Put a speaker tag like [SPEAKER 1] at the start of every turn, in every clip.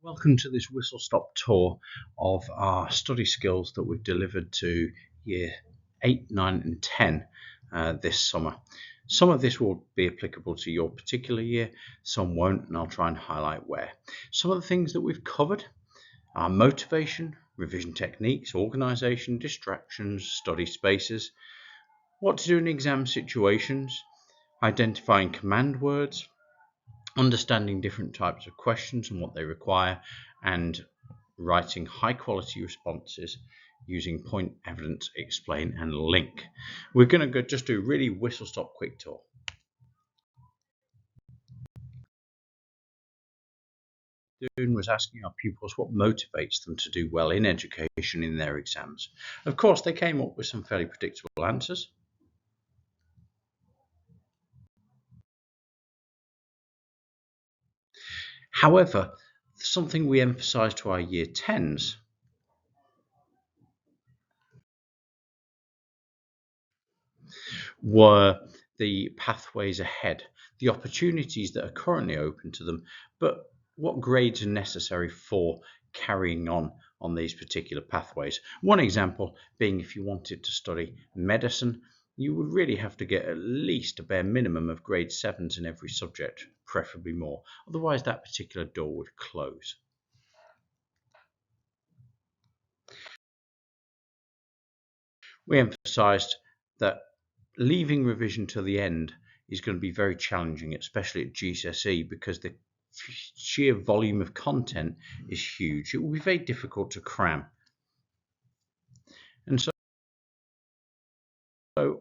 [SPEAKER 1] Welcome to this whistle-stop tour of our study skills that we've delivered to year 8, 9 and 10 this summer. Some of this will be applicable to your particular year, some won't, and I'll try and highlight where. Some of the things that we've covered are motivation, revision techniques, organisation, distractions, study spaces, what to do in exam situations, identifying command words, understanding different types of questions and what they require, and writing high quality responses using point, evidence, explain and link. We're going to just do really whistle stop quick tour. Doing was asking our pupils what motivates them to do well in education in their exams. Of course, they came up with some fairly predictable answers. However, something we emphasise to our year 10s were the pathways ahead, the opportunities that are currently open to them, but what grades are necessary for carrying on these particular pathways. One example being if you wanted to study medicine, you would really have to get at least a bare minimum of grade 7s in every subject, preferably more. Otherwise, that particular door would close. We emphasised that leaving revision to the end is going to be very challenging, especially at GCSE, because the sheer volume of content is huge. It will be very difficult to cram. And so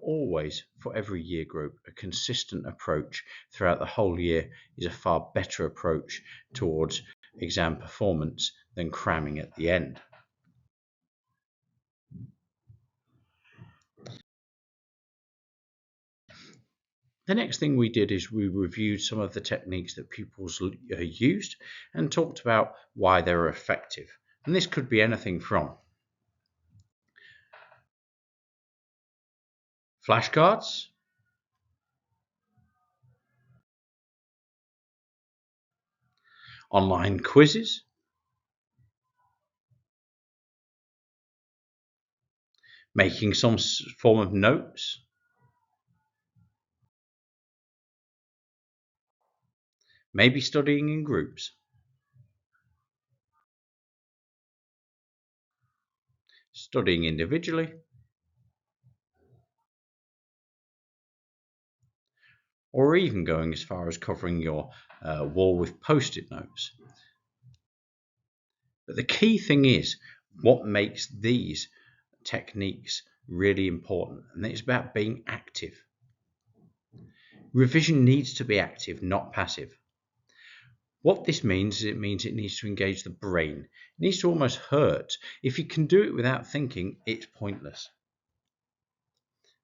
[SPEAKER 1] always, for every year group, a consistent approach throughout the whole year is a far better approach towards exam performance than cramming at the end. The next thing we did is we reviewed some of the techniques that pupils used and talked about why they were effective. And this could be anything from flashcards, online quizzes, making some form of notes, maybe studying in groups, studying individually, or even going as far as covering your wall with post-it notes. But the key thing is what makes these techniques really important, and it's about being active. Revision needs to be active, not passive. What this means is it needs to engage the brain. It needs to almost hurt. If you can do it without thinking, it's pointless.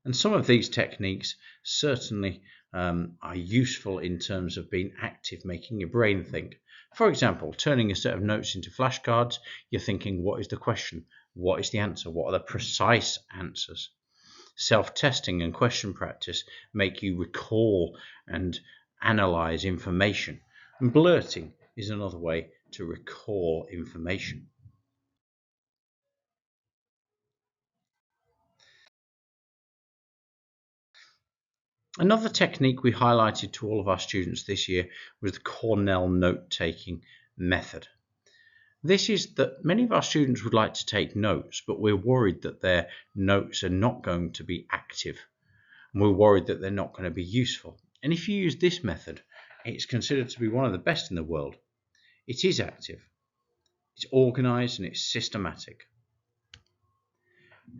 [SPEAKER 1] And some of these techniques certainly are useful in terms of being active, making your brain think. For example, turning a set of notes into flashcards, you're thinking, what is the question? What is the answer? What are the precise answers? Self-testing and question practice make you recall and analyze information. And blurting is another way to recall information. Another technique we highlighted to all of our students this year was the Cornell note-taking method. This is that many of our students would like to take notes, but we're worried that their notes are not going to be active. And we're worried that they're not going to be useful. And if you use this method, it's considered to be one of the best in the world. It is active, it's organized, and it's systematic.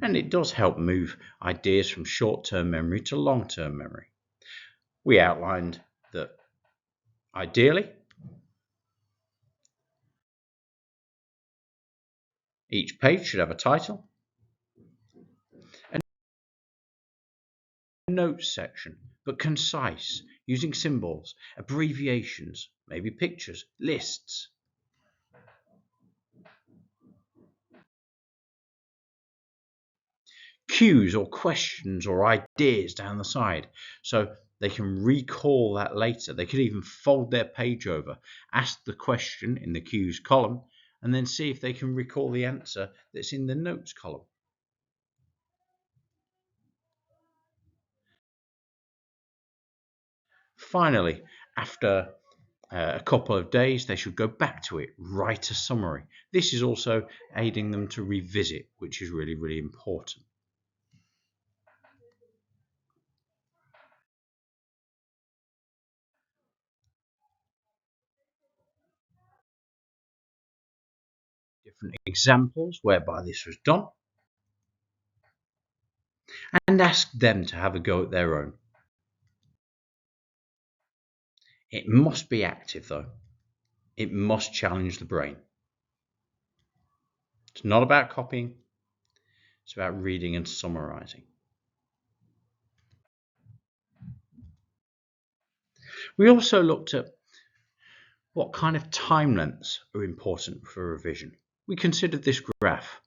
[SPEAKER 1] And it does help move ideas from short-term memory to long-term memory. We outlined that ideally, each page should have a title, a notes section, but concise, using symbols, abbreviations, maybe pictures, lists. Cues or questions or ideas down the side. So They can recall that later. They could even fold their page over, ask the question in the cues column, and then see if they can recall the answer that's in the notes column. Finally, after a couple of days, they should go back to it, write a summary. This is also aiding them to revisit, which is really, really important. Different examples whereby this was done, and ask them to have a go at their own. It must be active though. It must challenge the brain. It's not about copying, it's about reading and summarizing. We also looked at what kind of time lengths are important for revision. We considered this graph.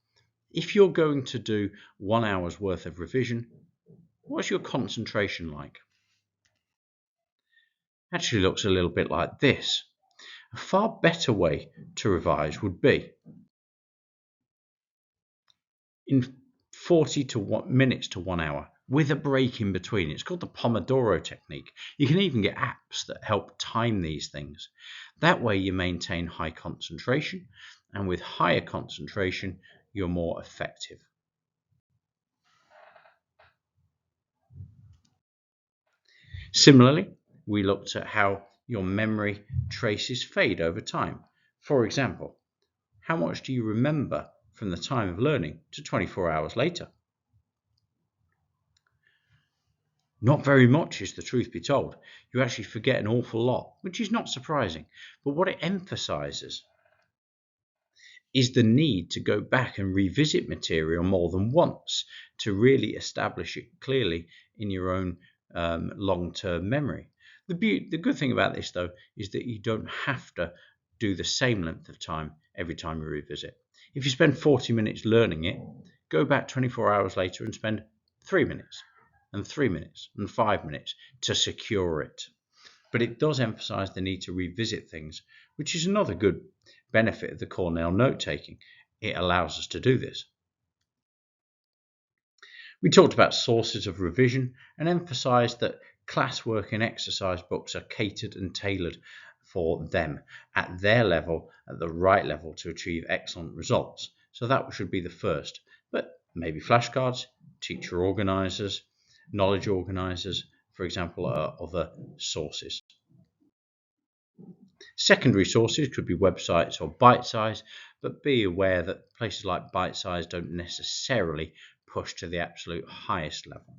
[SPEAKER 1] If you're going to do 1 hour's worth of revision, what's your concentration like? Actually looks a little bit like this. A far better way to revise would be in 40 to minutes to 1 hour with a break in between. It's called the Pomodoro technique. You can even get apps that help time these things. That way you maintain high concentration, and with higher concentration, you're more effective. Similarly, we looked at how your memory traces fade over time. For example, how much do you remember from the time of learning to 24 hours later? Not very much, is the truth be told. You actually forget an awful lot, which is not surprising. But what it emphasizes is the need to go back and revisit material more than once to really establish it clearly in your own long-term memory. The good thing about this, though, is that you don't have to do the same length of time every time you revisit. If you spend 40 minutes learning it, go back 24 hours later and spend 3 minutes and 3 minutes and 5 minutes to secure it. But it does emphasize the need to revisit things, which is another good benefit of the Cornell note-taking. It allows us to do this. We talked about sources of revision and emphasized that classwork and exercise books are catered and tailored for them at their level, at the right level to achieve excellent results. So that should be the first. But maybe flashcards, teacher organizers, knowledge organizers, for example, are other sources. Secondary sources could be websites or Bitesize, but be aware that places like Bitesize don't necessarily push to the absolute highest level.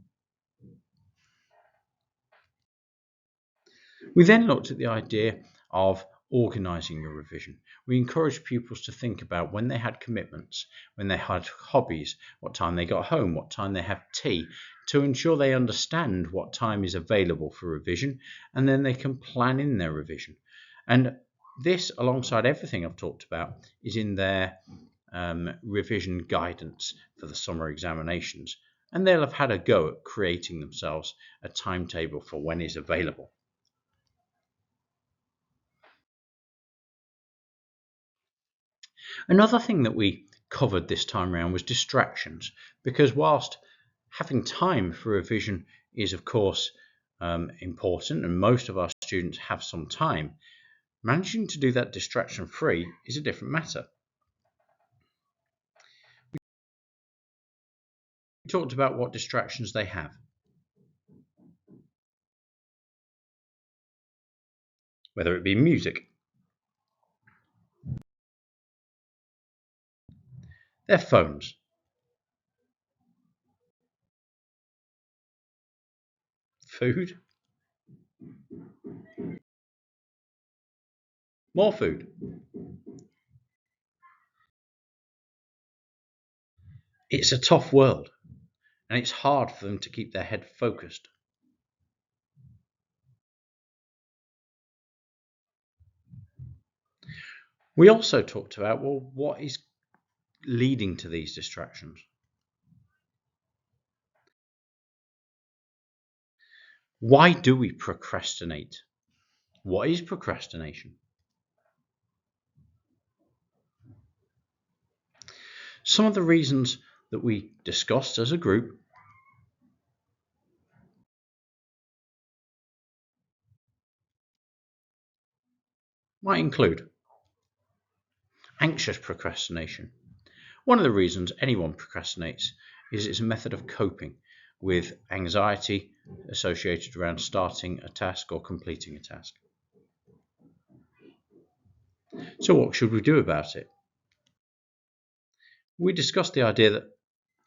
[SPEAKER 1] We then looked at the idea of organizing your revision. We encouraged pupils to think about when they had commitments, when they had hobbies, what time they got home, what time they have tea, to ensure they understand what time is available for revision, and then they can plan in their revision. And this, alongside everything I've talked about, is in their revision guidance for the summer examinations. And they'll have had a go at creating themselves a timetable for when is available. Another thing that we covered this time around was distractions, because whilst having time for revision is of course important, and most of our students have some time, managing to do that distraction free is a different matter. We talked about what distractions they have. Whether it be music, their phones, food, more food. It's a tough world, and it's hard for them to keep their head focused. We also talked about, well, what is leading to these distractions? Why do we procrastinate? What is procrastination? Some of the reasons that we discussed as a group might include anxious procrastination. One of the reasons anyone procrastinates is it's a method of coping with anxiety associated around starting a task or completing a task. So what should we do about it? We discussed the idea that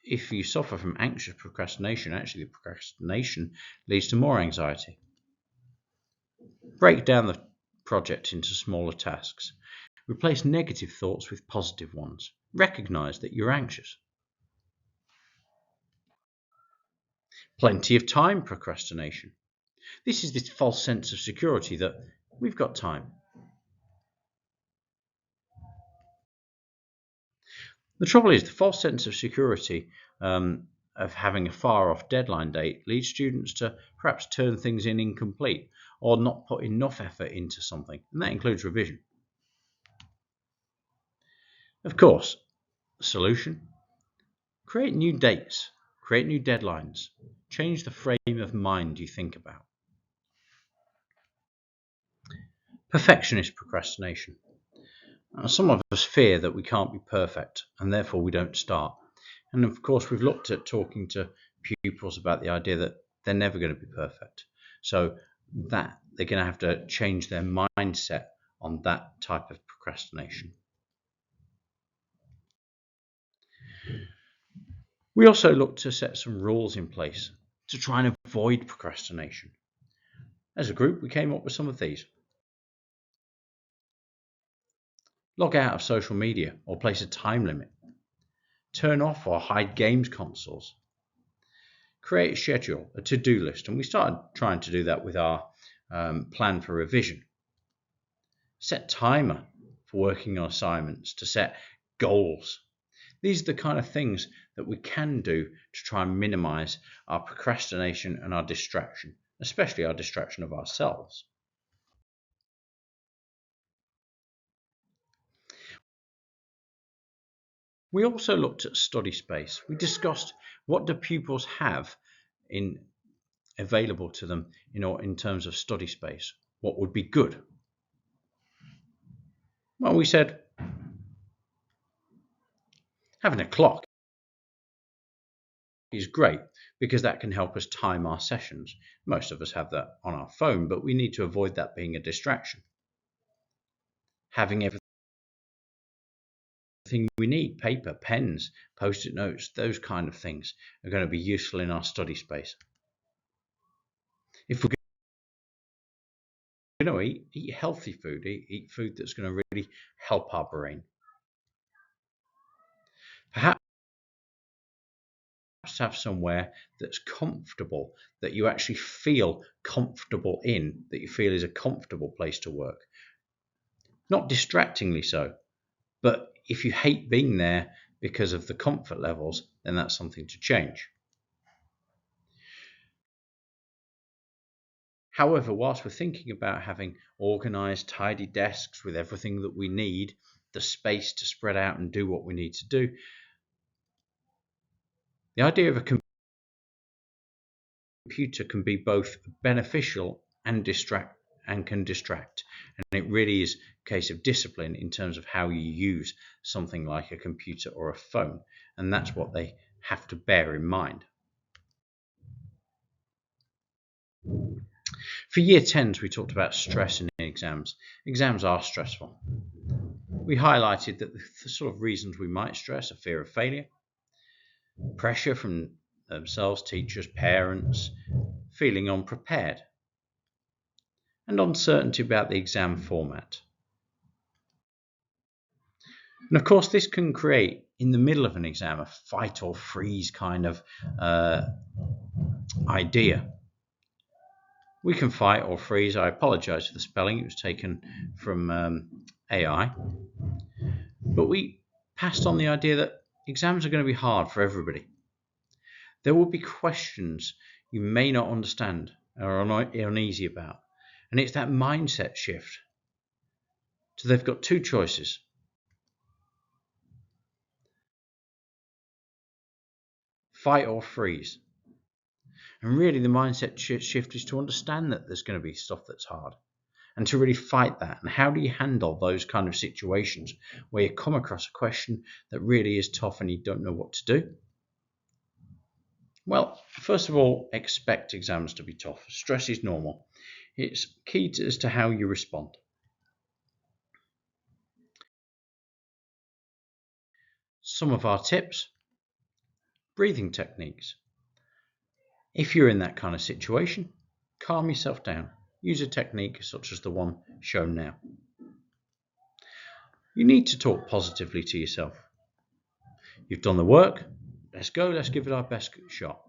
[SPEAKER 1] if you suffer from anxious procrastination, actually the procrastination leads to more anxiety. Break down the project into smaller tasks. Replace negative thoughts with positive ones. Recognize that you're anxious. Plenty of time procrastination. This is this false sense of security that we've got time. The trouble is the false sense of security of having a far off deadline date leads students to perhaps turn things in incomplete or not put enough effort into something, and that includes revision. Of course, the solution: create new dates, create new deadlines, change the frame of mind you think about. Perfectionist procrastination. Some of us fear that we can't be perfect and therefore we don't start. And of course, we've looked at talking to pupils about the idea that they're never going to be perfect. So that they're going to have to change their mindset on that type of procrastination. We also looked to set some rules in place to try and avoid procrastination. As a group, we came up with some of these. Log out of social media or place a time limit. Turn off or hide games consoles. Create a schedule, a to-do list, and we started trying to do that with our plan for revision. Set timer for working on assignments, to set goals. These are the kind of things that we can do to try and minimize our procrastination and our distraction, especially our distraction of ourselves. We also looked at study space. We discussed what do pupils have available to them in terms of study space. What would be good? Well, we said having a clock is great because that can help us time our sessions. Most of us have that on our phone, but we need to avoid that being a distraction. Having everything we need, paper, pens, post-it notes, those kind of things are going to be useful in our study space. If we're going to eat healthy food, eat food that's going to really help our brain. Perhaps have somewhere that's comfortable, that you actually feel comfortable in, that you feel is a comfortable place to work. Not distractingly so, but if you hate being there because of the comfort levels, then that's something to change. However, whilst we're thinking about having organized, tidy desks with everything that we need, the space to spread out and do what we need to do, the idea of a computer can be both beneficial and can distract. And it really is a case of discipline in terms of how you use something like a computer or a phone. And that's what they have to bear in mind. For year 10s, we talked about stress in exams. Exams are stressful. We highlighted that the sort of reasons we might stress are fear of failure, pressure from themselves, teachers, parents, feeling unprepared, and uncertainty about the exam format. And of course, this can create, in the middle of an exam, a fight or freeze kind of idea. We can fight or freeze. I apologize for the spelling. It was taken from AI. But we passed on the idea that exams are going to be hard for everybody. There will be questions you may not understand. are uneasy about. And it's that mindset shift. So they've got two choices. Fight or freeze. And really the mindset shift is to understand that there's going to be stuff that's hard and to really fight that. And how do you handle those kind of situations where you come across a question that really is tough and you don't know what to do? Well, first of all, expect exams to be tough. Stress is normal. It's key as to how you respond. Some of our tips: breathing techniques. If you're in that kind of situation, calm yourself down. Use a technique such as the one shown now. You need to talk positively to yourself. You've done the work. Let's go. Let's give it our best shot.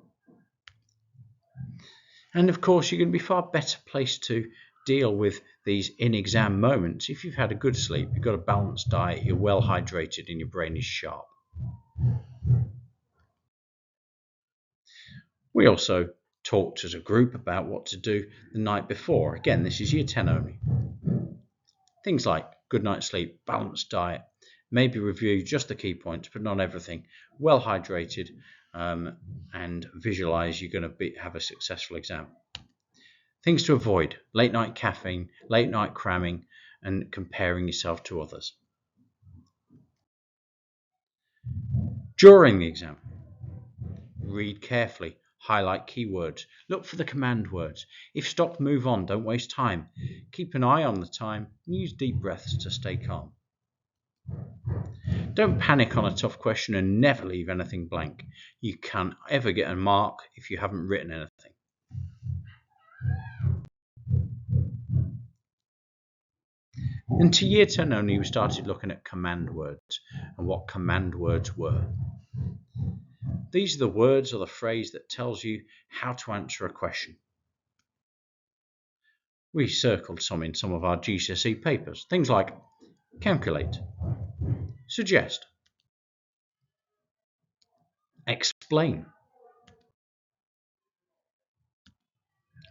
[SPEAKER 1] And of course, you're going to be far better placed to deal with these in-exam moments if you've had a good sleep, you've got a balanced diet, you're well hydrated, and your brain is sharp. We also talked as a group about what to do the night before. Again, this is year 10 only. Things like good night's sleep, balanced diet, maybe review just the key points, but not everything. Well hydrated, and visualize you're going to have a successful exam. Things to avoid: late night caffeine, late night cramming, and comparing yourself to others. During the exam, read carefully, highlight keywords, look for the command words. If stopped, move on, don't waste time. Keep an eye on the time and use deep breaths to stay calm. Don't panic on a tough question and never leave anything blank. You can't ever get a mark if you haven't written anything. And to year 10 only, we started looking at command words and what command words were. These are the words or the phrase that tells you how to answer a question. We circled some in some of our GCSE papers. Things like calculate, suggest, explain,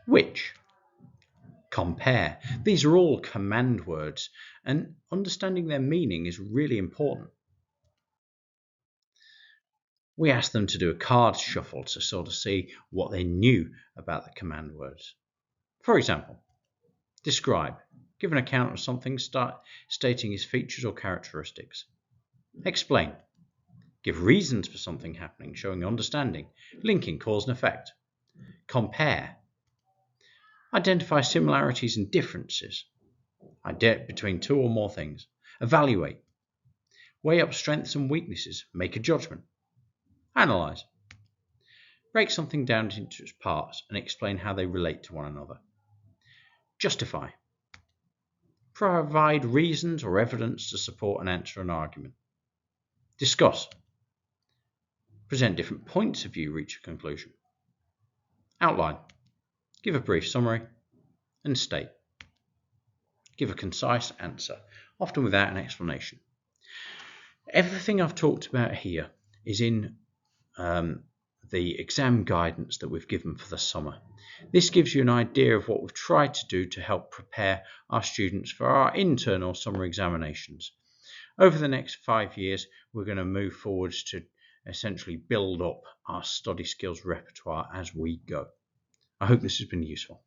[SPEAKER 1] which, compare. These are all command words, and understanding their meaning is really important. We asked them to do a card shuffle to sort of see what they knew about the command words. For example, describe. Give an account of something, stating its features or characteristics. Explain. Give reasons for something happening, showing understanding, linking cause and effect. Compare. Identify similarities and differences between two or more things. Evaluate. Weigh up strengths and weaknesses. Make a judgment. Analyze. Break something down into its parts and explain how they relate to one another. Justify. Provide reasons or evidence to support and answer an argument. Discuss. Present different points of view, reach a conclusion. Outline. Give a brief summary. And state. Give a concise answer, often without an explanation. Everything I've talked about here is in the exam guidance that we've given for the summer. This gives you an idea of what we've tried to do to help prepare our students for our internal summer examinations. Over the next 5 years, we're going to move forwards to essentially build up our study skills repertoire as we go. I hope this has been useful.